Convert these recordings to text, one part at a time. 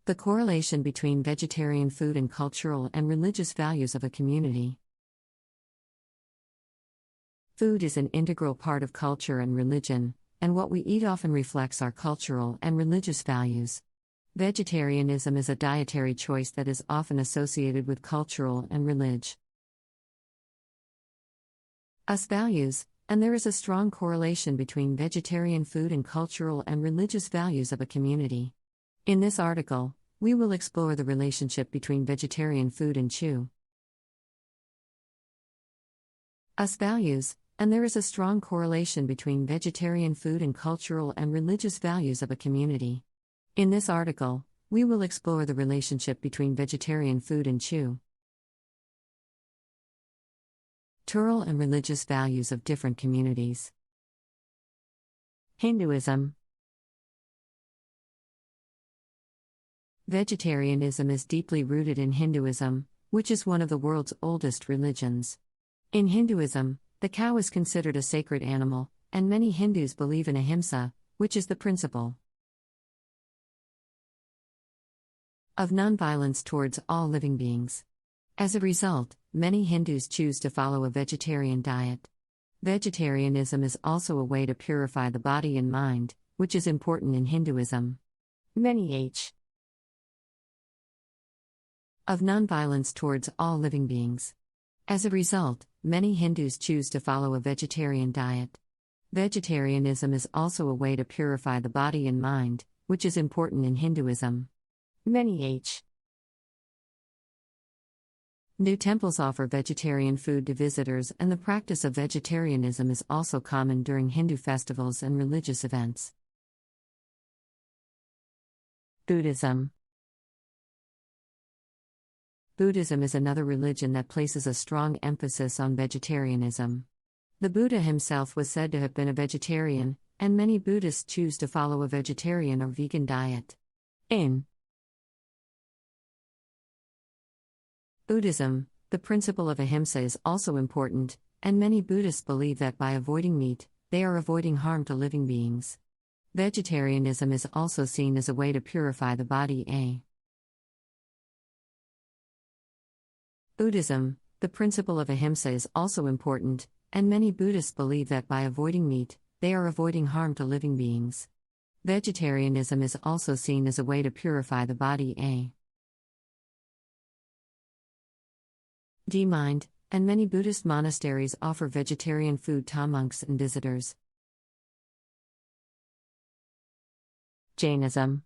The correlation between vegetarian food and cultural and religious values of a community. Food is an integral part of culture and religion, and what we eat often reflects our cultural and religious values. Vegetarianism is a dietary choice that is often associated with cultural and religious values, and there is a strong correlation between vegetarian food and cultural and religious values of a community. In this article, we will explore the relationship between vegetarian food and values, and there is a strong correlation between vegetarian food and cultural and religious values of a community. In this article, we will explore the relationship between vegetarian food and cultural and religious values of different communities. Hinduism. Vegetarianism is deeply rooted in Hinduism, which is one of the world's oldest religions. In Hinduism, the cow is considered a sacred animal, and many Hindus believe in ahimsa, which is the principle of nonviolence towards all living beings. As a result, many Hindus choose to follow a vegetarian diet. Vegetarianism is also a way to purify the body and mind, which is important in Hinduism. Many of nonviolence towards all living beings. As a result, many Hindus choose to follow a vegetarian diet. Vegetarianism is also a way to purify the body and mind, which is important in Hinduism. Many new temples offer vegetarian food to visitors, and the practice of vegetarianism is also common during Hindu festivals and religious events. Buddhism. Buddhism is another religion that places a strong emphasis on vegetarianism. The Buddha himself was said to have been a vegetarian, and many Buddhists choose to follow a vegetarian or vegan diet. In Buddhism, the principle of ahimsa is also important, and many Buddhists believe that by avoiding meat, they are avoiding harm to living beings. Vegetarianism is also seen as a way to purify the body. Buddhism, the principle of ahimsa is also important, and many Buddhists believe that by avoiding meat, they are avoiding harm to living beings. Vegetarianism is also seen as a way to purify the body. Mind, and many Buddhist monasteries offer vegetarian food to monks and visitors. Jainism.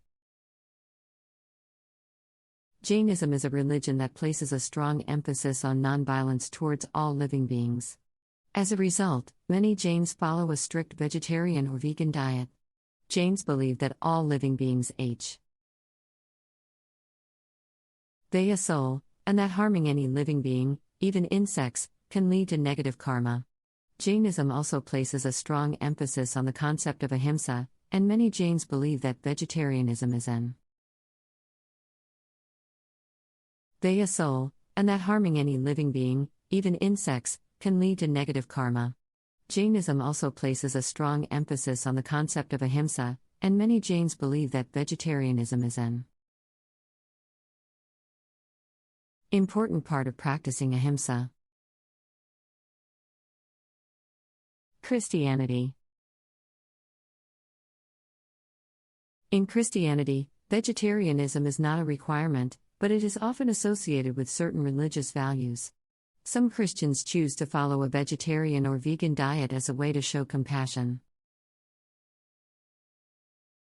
Jainism is a religion that places a strong emphasis on nonviolence towards all living beings. As a result, many Jains follow a strict vegetarian or vegan diet. Jains believe that all living beings they a soul, and that harming any living being, even insects, can lead to negative karma. Jainism also places a strong emphasis on the concept of ahimsa, and many Jains believe that vegetarianism is an a soul, and that harming any living being, even insects, can lead to negative karma. Jainism also places a strong emphasis on the concept of ahimsa, and many Jains believe that vegetarianism is an important part of practicing ahimsa. Christianity. In Christianity, vegetarianism is not a requirement, but it is often associated with certain religious values. Some Christians choose to follow a vegetarian or vegan diet as a way to show compassion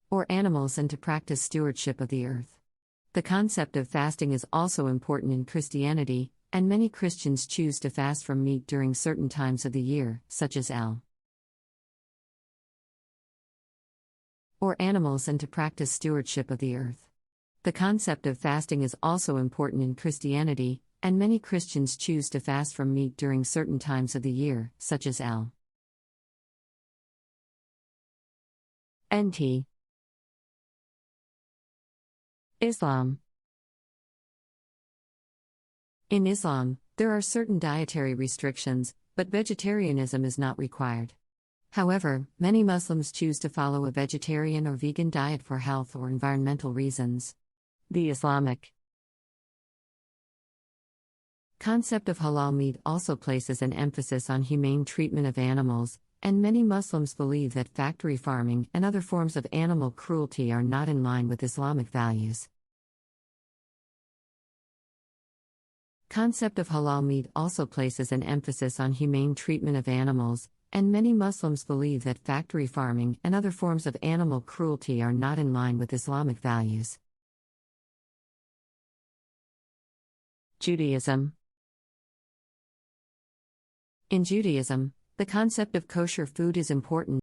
for animals and to practice stewardship of the earth. The concept of fasting is also important in Christianity, and many Christians choose to fast from meat during certain times of the year, such as or animals, and to practice stewardship of the earth. The concept of fasting is also important in Christianity, and many Christians choose to fast from meat during certain times of the year, such as Islam. In Islam, there are certain dietary restrictions, but vegetarianism is not required. However, many Muslims choose to follow a vegetarian or vegan diet for health or environmental reasons. The Islamic concept of halal meat also places an emphasis on humane treatment of animals, and many Muslims believe that factory farming and other forms of animal cruelty are not in line with Islamic values. Concept of halal meat also places an emphasis on humane treatment of animals, and many Muslims believe that factory farming and other forms of animal cruelty are not in line with Islamic values. Judaism. In Judaism, the concept of kosher food is important